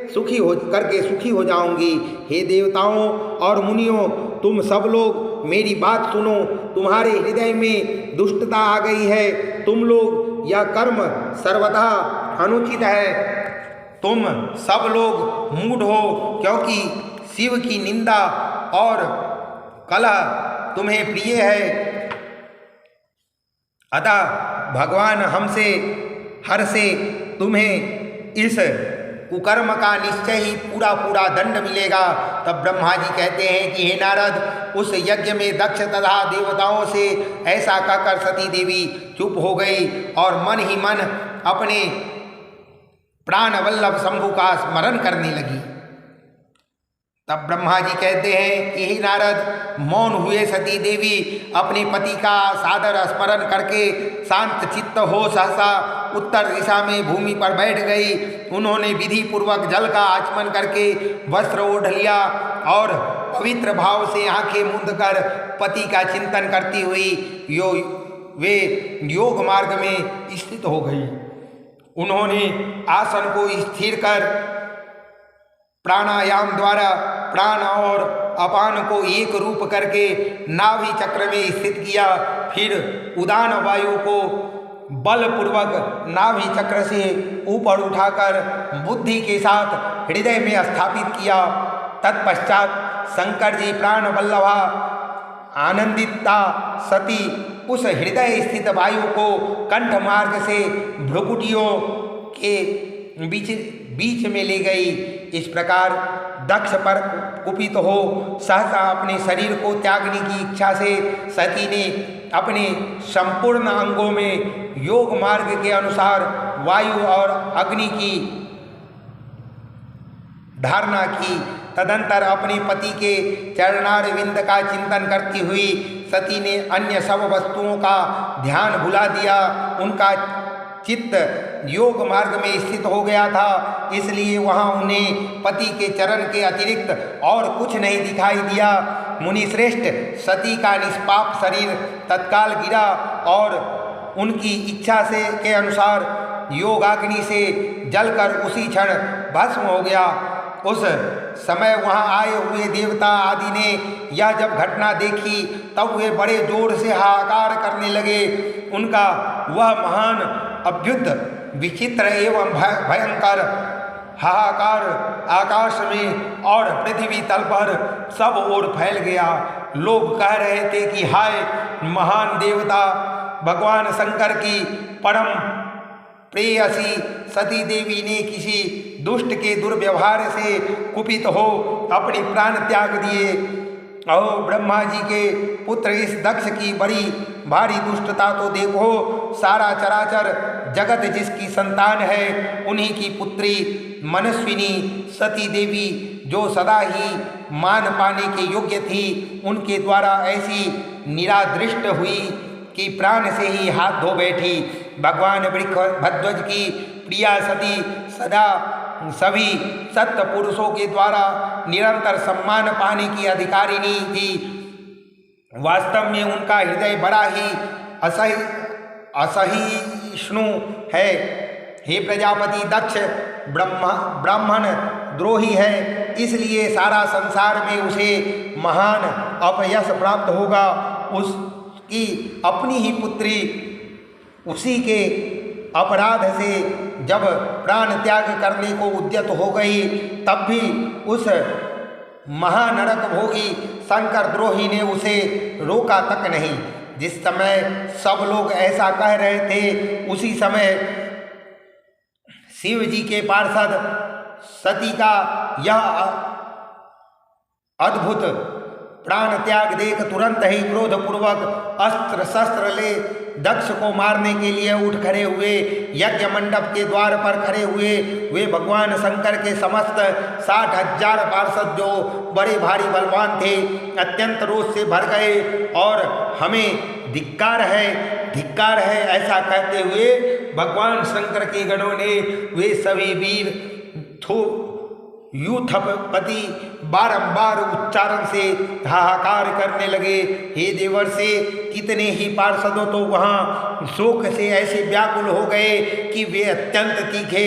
सुखी हो जाऊंगी। हे देवताओं और मुनियों, तुम सब लोग मेरी बात सुनो। तुम्हारे हृदय में दुष्टता आ गई है। तुम लोग यह कर्म सर्वथा अनुचित है। तुम सब लोग मूढ़ हो, क्योंकि शिव की निंदा और कलह तुम्हें प्रिय है। अतः भगवान हमसे हर से तुम्हें इस कुकर्म का निश्चय ही पूरा दंड मिलेगा। तब ब्रह्मा जी कहते हैं कि हे नारद, उस यज्ञ में दक्ष तथा देवताओं से ऐसा कहकर सती देवी चुप हो गई और मन ही मन अपने प्राण वल्लभ शंभु का स्मरण करने लगी। तब ब्रह्मा जी कहते हैं कि हे नारद, मौन हुए सती देवी अपने पति का सादर स्मरण करके शांत चित्त हो सहसा उत्तर दिशा में भूमि पर बैठ गई। उन्होंने विधि पूर्वक जल का आचमन करके वस्त्र ओढ़ लिया और पवित्र भाव से आंखें मूंद कर पति का चिंतन करती हुई वे योग मार्ग में स्थित हो गई। उन्होंने आसन को स्थिर कर प्राणायाम द्वारा प्राण और अपान को एक रूप करके नाभि चक्र में स्थित किया। फिर उदान वायु को बलपूर्वक नाभि चक्र से ऊपर उठाकर बुद्धि के साथ हृदय में स्थापित किया। तत्पश्चात शंकर जी प्राण वल्लभा आनंदिता सती उस हृदय स्थित वायु को कंठ मार्ग से भ्रुकुटियों के बीच में ले गई। इस प्रकार दक्ष पर कुपित हो सहसा अपने शरीर को त्यागने की इच्छा से सती ने अपने संपूर्ण अंगों में योग मार्ग के अनुसार वायु और अग्नि की धारणा की। तदंतर अपने पति के चरणारविंद का चिंतन करती हुई सती ने अन्य सब वस्तुओं का ध्यान भुला दिया। उनका चित्त योग मार्ग में स्थित हो गया था, इसलिए वहाँ उन्हें पति के चरण के अतिरिक्त और कुछ नहीं दिखाई दिया। मुनिश्रेष्ठ, सती का निष्पाप शरीर तत्काल गिरा और उनकी इच्छा से के अनुसार योगाग्नि से जलकर उसी क्षण भस्म हो गया। उस समय वहाँ आए हुए देवता आदि ने यह जब घटना देखी तब वे बड़े जोर से हाहाकार करने लगे। उनका वह महान अभ्युत विचित्र एवं भयंकर हाहाकार आकाश में और पृथ्वी तल पर सब ओर फैल गया। लोग कह रहे थे कि हाय, महान देवता भगवान शंकर की परम प्रेयसी सती देवी ने किसी दुष्ट के दुर्व्यवहार से कुपित हो अपने प्राण त्याग दिए। अहो ब्रह्मा जी के पुत्र, इस दक्ष की बड़ी भारी दुष्टता तो देखो। सारा चराचर जगत जिसकी संतान है उन्हीं की पुत्री मनस्विनी सती देवी, जो सदा ही मान पाने के योग्य थी, उनके द्वारा ऐसी निरादृष्ट हुई कि प्राण से ही हाथ धो बैठी। भगवान भद्वज की प्रिया सती सदा सभी सत्य पुरुषों के द्वारा निरंतर सम्मान पाने की अधिकारिणी थी। वास्तव में उनका हृदय बड़ा ही असहिष्णु है। हे प्रजापति दक्ष, ब्राह्मण द्रोही है, इसलिए सारा संसार में उसे महान अपयश प्राप्त होगा। उसकी अपनी ही पुत्री उसी के अपराध से जब प्राण त्याग करने को उद्यत हो गई, तब भी उस महानरक भोगी शंकर द्रोही ने उसे रोका तक नहीं। जिस समय सब लोग ऐसा कह रहे थे, उसी समय शिव जी के पार्षद सती का यह अद्भुत प्राण त्याग देख तुरंत ही क्रोधपूर्वक अस्त्र शस्त्र ले दक्ष को मारने के लिए उठ खड़े हुए। यज्ञ मंडप के द्वार पर खड़े हुए वे भगवान शंकर के समस्त 60,000 पार्षद, जो बड़े भारी बलवान थे, अत्यंत रोष से भर गए और हमें धिक्कार है ऐसा कहते हुए भगवान शंकर के गणों ने वे सभी वीर यूथपति बारंबार उच्चारण से हाहाकार करने लगे। हे देवर्षि, कितने ही पार्षदों तो वहाँ शोक से ऐसे व्याकुल हो गए कि वे अत्यंत तीखे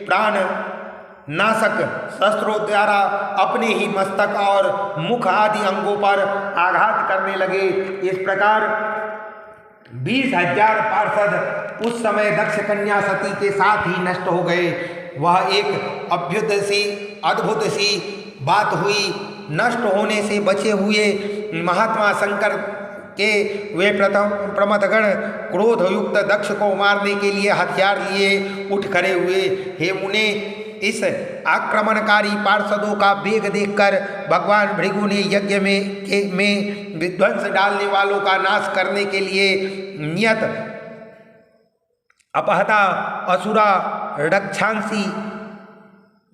प्राण नाशक शस्त्रों द्वारा अपने ही मस्तक और मुख आदि अंगों पर आघात करने लगे। इस प्रकार 20,000 पार्षद उस समय दक्ष कन्या सती के साथ ही नष्ट हो गए। वह एक अद्भुत सी बात हुई। नष्ट होने से बचे हुए महात्मा शंकर के वे प्रमथगण क्रोध युक्त दक्ष को मारने के लिए हथियार लिए उठ खड़े हुए। हे मुने, इस आक्रमणकारी पार्षदों का वेग देखकर भगवान भृगु ने यज्ञ में विध्वंस डालने वालों का नाश करने के लिए नियत अपहता असुरा रक्षांसी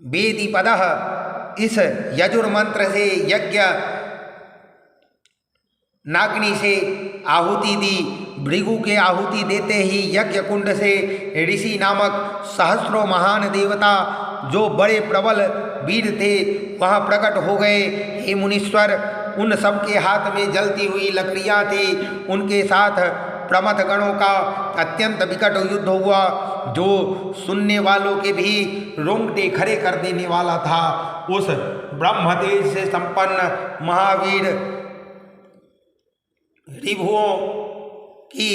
वेदीपदः इस यजुर्मंत्र से यज्ञ नाग्नि से आहुति दी। भृगु के आहुति देते ही यज्ञ कुंड से ऋषि नामक सहस्रों महान देवता, जो बड़े प्रबल वीर थे, वहाँ प्रकट हो गए। हे मुनीश्वर, उन सब के हाथ में जलती हुई लकड़ियाँ थी। उनके साथ प्रमथ गणों का अत्यंत विकट युद्ध हुआ, जो सुनने वालों के भी रोंगटे खड़े कर देने वाला था। उस ब्रह्मतेज से संपन्न महावीर रिभुओं की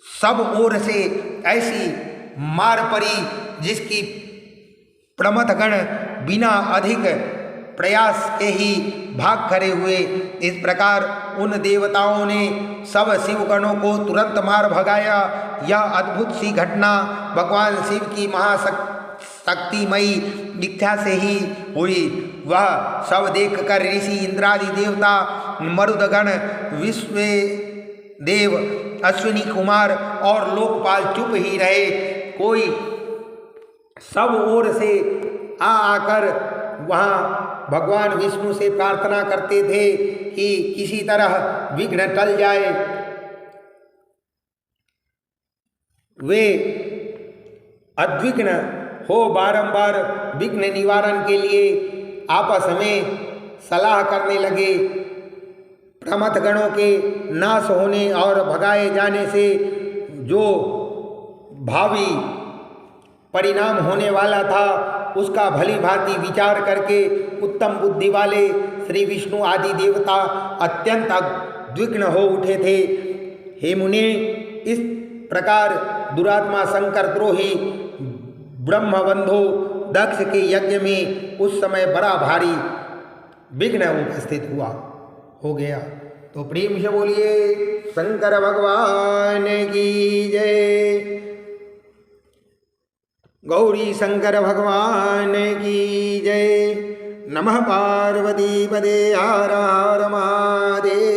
सब ओर से ऐसी मार पड़ी, जिसकी प्रमथगण बिना अधिक प्रयास के ही भाग खड़े हुए। इस प्रकार उन देवताओं ने सब शिवगणों को तुरंत मार भगाया। यह अद्भुत सी घटना भगवान शिव की महाशक्तिमयी इच्छा से ही हुई। वह सब देखकर ऋषि इंद्रादि देवता, मरुदगण, विश्वदेव, अश्विनी कुमार और लोकपाल चुप ही रहे। कोई सब ओर से आकर वहाँ भगवान विष्णु से प्रार्थना करते थे कि किसी तरह विघ्न टल जाए। वे अद्विघ्न हो बारंबार विघ्न निवारण के लिए आपस में सलाह करने लगे। प्रमथ गणों के नाश होने और भगाए जाने से जो भावी परिणाम होने वाला था, उसका भली भांति विचार करके उत्तम बुद्धि वाले श्री विष्णु आदि देवता अत्यंत उद्विग्न हो उठे थे। हे मुने, इस प्रकार दुरात्मा शंकर द्रोही ब्रह्मबंधो दक्ष के यज्ञ में उस समय बड़ा भारी विघ्न उपस्थित हो गया। तो प्रेम से बोलिए शंकर भगवान की जय। गौरी शंकर भगवान की जय। नमः पार्वती पदे हर हर महादेव।